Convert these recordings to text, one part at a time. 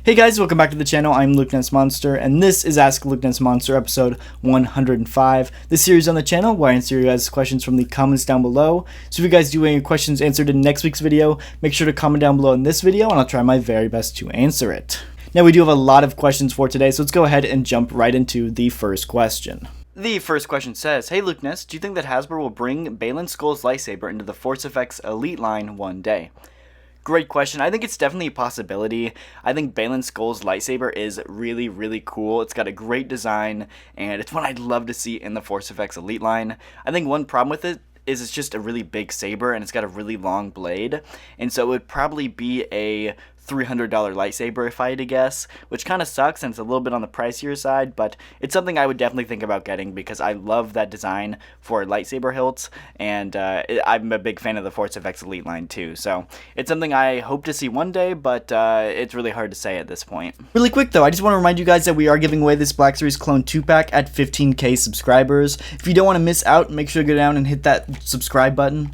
Hey guys, welcome back to the channel. I'm Lukenessmonster, and this is Ask Lukenessmonster episode 105. This series on the channel where I answer you guys' questions from the comments down below. So if you guys do any questions answered in next week's video, make sure to comment down below in this video, and I'll try my very best to answer it. Now we do have a lot of questions for today, so let's go ahead and jump right into the first question. The first question says, hey Lukeness, do you think that Hasbro will bring Baylan Skoll's lightsaber into the Force Effects Elite line one day? Great question. I think it's definitely a possibility. I think Baylan Skoll's lightsaber is really, really cool. It's got a great design, and it's one I'd love to see in the Force Effects Elite line. I think one problem with it is it's just a really big saber, and it's got a really long blade, and so it would probably be a $300 lightsaber if I had to guess, which kind of sucks and it's a little bit on the pricier side, but it's something I would definitely think about getting because I love that design for lightsaber hilts, and I'm a big fan of the Force Effects Elite line too, so it's something I hope to see one day, but it's really hard to say at this point. Really quick though, I just want to remind you guys that we are giving away this Black Series Clone 2-pack at 15k subscribers. If you don't want to miss out, make sure to go down and hit that subscribe button.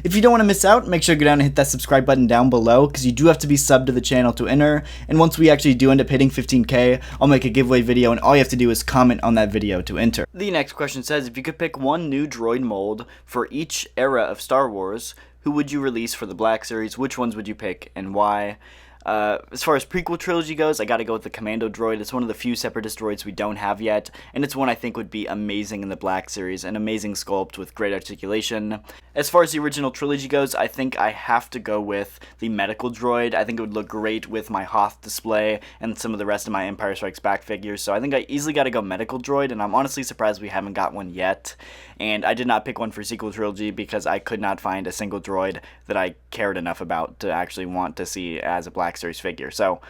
If you don't want to miss out, make sure to go down and hit that subscribe button down below, because you do have to be subbed to the channel to enter, and once we actually do end up hitting 15k, I'll make a giveaway video, and all you have to do is comment on that video to enter. The next question says, if you could pick one new droid mold for each era of Star Wars, who would you release for the Black Series? Which ones would you pick, and why? As far as prequel trilogy goes, I gotta go with the Commando droid. It's one of the few Separatist droids we don't have yet, and it's one I think would be amazing in the Black Series, an amazing sculpt with great articulation. As far as the original trilogy goes, I think I have to go with the medical droid. I think it would look great with my Hoth display and some of the rest of my Empire Strikes Back figures, so I think I easily gotta go medical droid, and I'm honestly surprised we haven't got one yet. And I did not pick one for sequel trilogy because I could not find a single droid that I cared enough about to actually want to see as a Black Series figure. So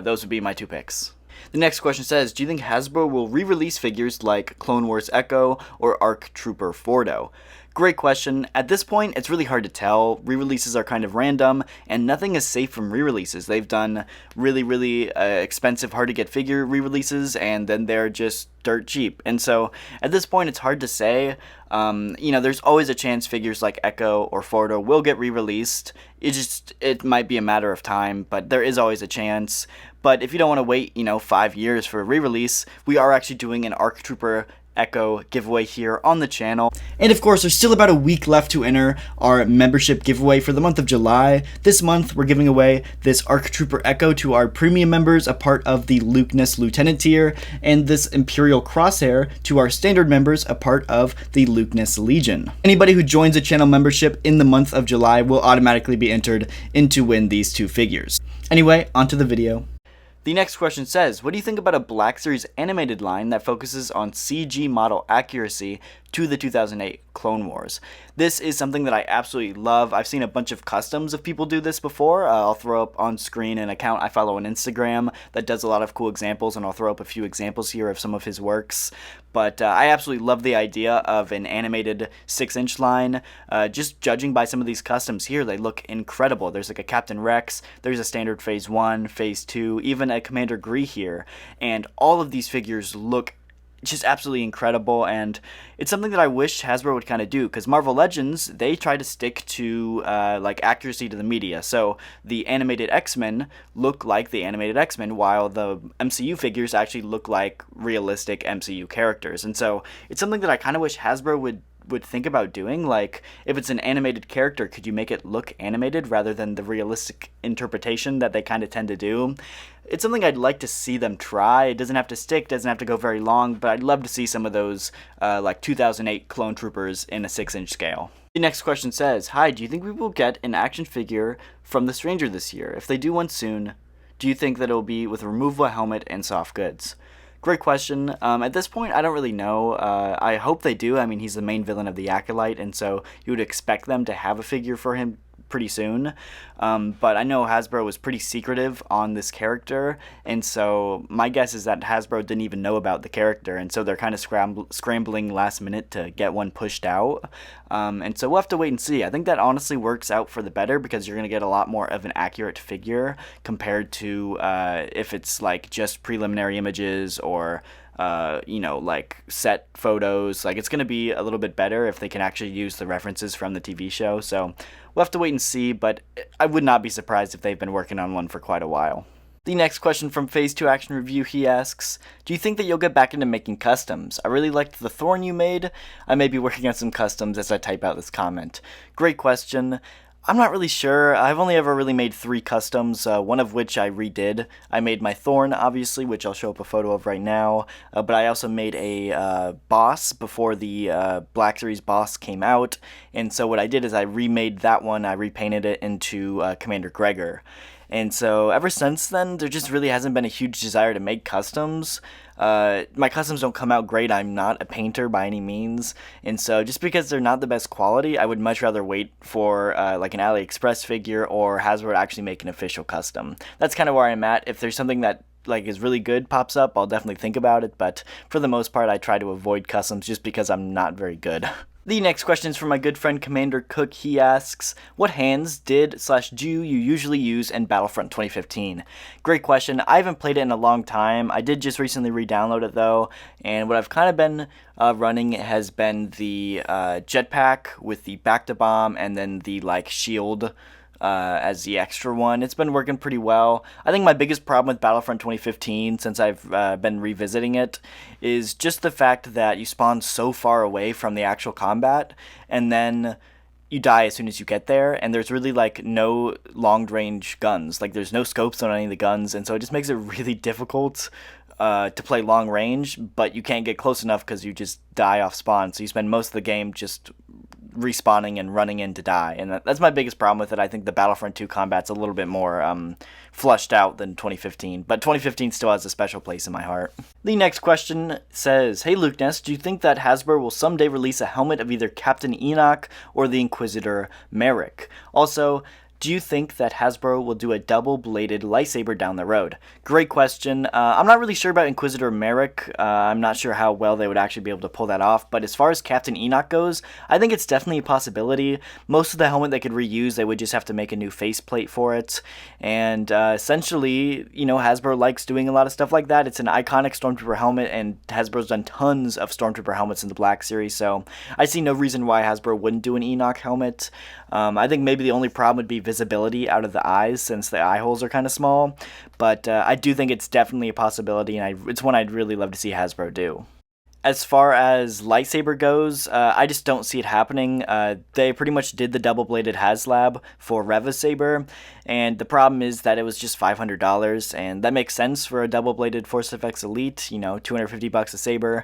those would be my two picks. The next question says, do you think Hasbro will re-release figures like Clone Wars Echo or ARC Trooper Fordo? Great question. At this point, it's really hard to tell. Re-releases are kind of random, and nothing is safe from re-releases. They've done really expensive, hard-to-get figure re-releases, and then they're just dirt cheap. And so, at this point, it's hard to say. There's always a chance figures like Echo or Fordo will get re-released. It might be a matter of time, but there is always a chance. But if you don't want to wait, 5 years for a re-release, we are actually doing an ARC Trooper Echo giveaway here on the channel. And of course, there's still about a week left to enter our membership giveaway for the month of July. This month, we're giving away this ARC Trooper Echo to our premium members, a part of the Lukeness Lieutenant tier, and this Imperial Crosshair to our standard members, a part of the Lukeness Legion. Anybody who joins a channel membership in the month of July will automatically be entered in to win these two figures. Anyway, onto the video. The next question says, what do you think about a Black Series animated line that focuses on CG model accuracy to the 2008 Clone Wars? This is something that I absolutely love. I've seen a bunch of customs of people do this before. I'll throw up on screen an account I follow on Instagram that does a lot of cool examples, and I'll throw up a few examples here of some of his works. But I absolutely love the idea of an animated 6-inch line. Just judging by some of these customs here, they look incredible. There's like a Captain Rex, there's a standard Phase 1, Phase 2, even a Commander Gree here. And all of these figures look just absolutely incredible, and it's something that I wish Hasbro would kind of do, because Marvel Legends, they try to stick to accuracy to the media. So the animated X-Men look like the animated X-Men, while the MCU figures actually look like realistic MCU characters. And so it's something that I kind of wish Hasbro would think about doing. Like, if it's an animated character, could you make it look animated rather than the realistic interpretation that they kind of tend to do? It's something I'd like to see them try. It doesn't have to stick, doesn't have to go very long, but I'd love to see some of those 2008 Clone Troopers in a 6-inch scale. The next question says, hi, do you think we will get an action figure from The Stranger this year? If they do one soon, do you think that it will be with a removable helmet and soft goods? Great question. At this point, I don't really know. I hope they do. I mean, he's the main villain of the Acolyte, and so you would expect them to have a figure for him pretty soon. But I know Hasbro was pretty secretive on this character, and so my guess is that Hasbro didn't even know about the character, and so they're kind of scrambling last minute to get one pushed out. And so we'll have to wait and see. I think that honestly works out for the better, because you're going to get a lot more of an accurate figure compared to if it's like just preliminary images or like set photos. Like, it's going to be a little bit better if they can actually use the references from the TV show. So we'll have to wait and see, but I would not be surprised if they've been working on one for quite a while. The next question from Phase 2 Action Review, he asks, do you think that you'll get back into making customs? I really liked the Thorn you made. I may be working on some customs as I type out this comment. Great question. I'm not really sure. I've only ever really made 3 customs, one of which I redid. I made my Thorn, obviously, which I'll show up a photo of right now, but I also made a boss before the Black Series boss came out, and so what I did is I remade that one, I repainted it into Commander Gregor. And so ever since then, there just really hasn't been a huge desire to make customs. My customs don't come out great. I'm not a painter by any means. And so just because they're not the best quality, I would much rather wait for like an AliExpress figure or Hasbro to actually make an official custom. That's kind of where I'm at. If there's something that like is really good pops up, I'll definitely think about it. But for the most part, I try to avoid customs just because I'm not very good. The next question is from my good friend Commander Cook. He asks, what hands do you usually use in Battlefront 2015? Great question. I haven't played it in a long time. I did just recently re-download it though, and what I've kind of been running has been the jetpack with the back-to-bomb and then the like shield as the extra one. It's been working pretty well. I think my biggest problem with Battlefront 2015, since I've been revisiting it, is just the fact that you spawn so far away from the actual combat, and then you die as soon as you get there, and there's really like no long-range guns. Like there's no scopes on any of the guns, and so it just makes it really difficult to play long range, but you can't get close enough because you just die off spawn, so you spend most of the game just respawning and running in to die, and that's my biggest problem with it. I think the Battlefront 2 combat's a little bit more flushed out than 2015, but 2015 still has a special place in my heart. The next question says, hey Lukeness, do you think that Hasbro will someday release a helmet of either Captain Enoch or the Inquisitor Merrick? Also, do you think that Hasbro will do a double-bladed lightsaber down the road? Great question. I'm not really sure about Inquisitor Merrick. I'm not sure how well they would actually be able to pull that off, but as far as Captain Enoch goes, I think it's definitely a possibility. Most of the helmet they could reuse, they would just have to make a new faceplate for it, and essentially, you know, Hasbro likes doing a lot of stuff like that. It's an iconic Stormtrooper helmet, and Hasbro's done tons of Stormtrooper helmets in the Black Series, so I see no reason why Hasbro wouldn't do an Enoch helmet. I think maybe the only problem would be visibility out of the eyes, since the eye holes are kind of small, but I do think it's definitely a possibility, and it's one I'd really love to see Hasbro do. As far as lightsaber goes, I just don't see it happening. They pretty much did the double-bladed HasLab for Reva's saber, and the problem is that it was just $500, and that makes sense for a double-bladed Force FX Elite, you know, $250 a saber.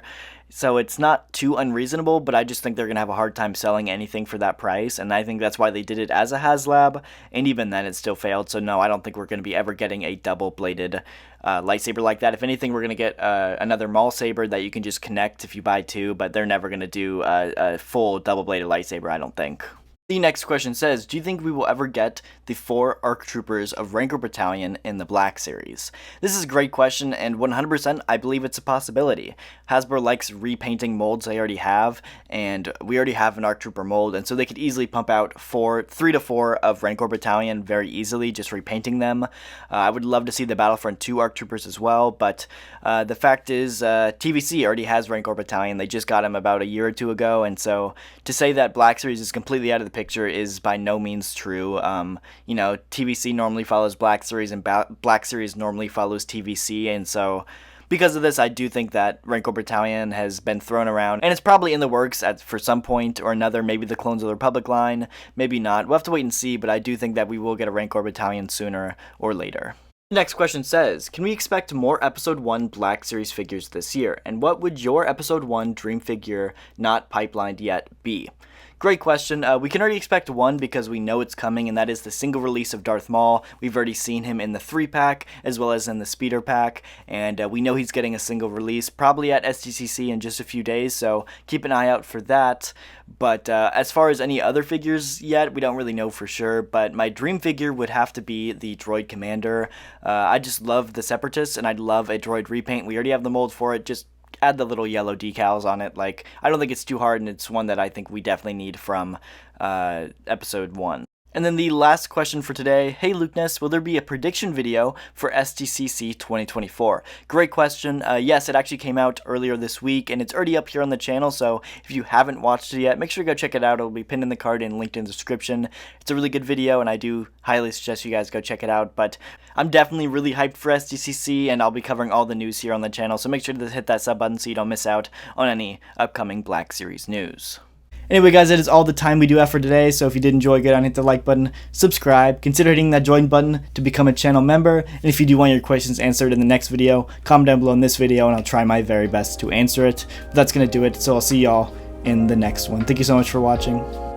So it's not too unreasonable, but I just think they're going to have a hard time selling anything for that price, and I think that's why they did it as a HasLab, and even then it still failed, so no, I don't think we're going to be ever getting a double-bladed lightsaber like that. If anything, we're going to get another Maul saber that you can just connect if you buy 2, but they're never going to do a full double-bladed lightsaber, I don't think. The next question says, do you think we will ever get the 4 ARC Troopers of Rancor Battalion in the Black Series? This is a great question, and 100% I believe it's a possibility. Hasbro likes repainting molds they already have, and we already have an ARC Trooper mold, and so they could easily pump out 3 to 4 of Rancor Battalion very easily, just repainting them. I would love to see the Battlefront 2 ARC Troopers as well, but the fact is TVC already has Rancor Battalion. They just got him about a year or 2 ago, and so to say that Black Series is completely out of the picture is by no means true. You know, TVC normally follows Black Series, and Black Series normally follows TVC, and so because of this, I do think that Rancor Battalion has been thrown around, and it's probably in the works for some point or another, maybe the Clones of the Republic line, maybe not. We'll have to wait and see, but I do think that we will get a Rancor Battalion sooner or later. The next question says, can we expect more Episode 1 Black Series figures this year, and what would your Episode 1 dream figure not pipelined yet be? Great question. We can already expect one because we know it's coming, and that is the single release of Darth Maul. We've already seen him in the 3-pack as well as in the Speeder pack, and we know he's getting a single release probably at SDCC in just a few days, so keep an eye out for that. But as far as any other figures yet, we don't really know for sure, but my dream figure would have to be the Droid Commander. I just love the Separatists, and I'd love a Droid repaint. We already have the mold for it, just add the little yellow decals on it. Like, I don't think it's too hard, and it's one that I think we definitely need from Episode 1. And then the last question for today, hey Lukeness, will there be a prediction video for SDCC 2024? Great question. Yes, it actually came out earlier this week, and it's already up here on the channel, so if you haven't watched it yet, make sure to go check it out. It'll be pinned in the card and linked in the description. It's a really good video, and I do highly suggest you guys go check it out, but I'm definitely really hyped for SDCC, and I'll be covering all the news here on the channel, so make sure to hit that sub button so you don't miss out on any upcoming Black Series news. Anyway guys, that is all the time we do have for today, so if you did enjoy, go down and hit the like button, subscribe, consider hitting that join button to become a channel member, and if you do want your questions answered in the next video, comment down below in this video and I'll try my very best to answer it. But that's going to do it, so I'll see y'all in the next one. Thank you so much for watching.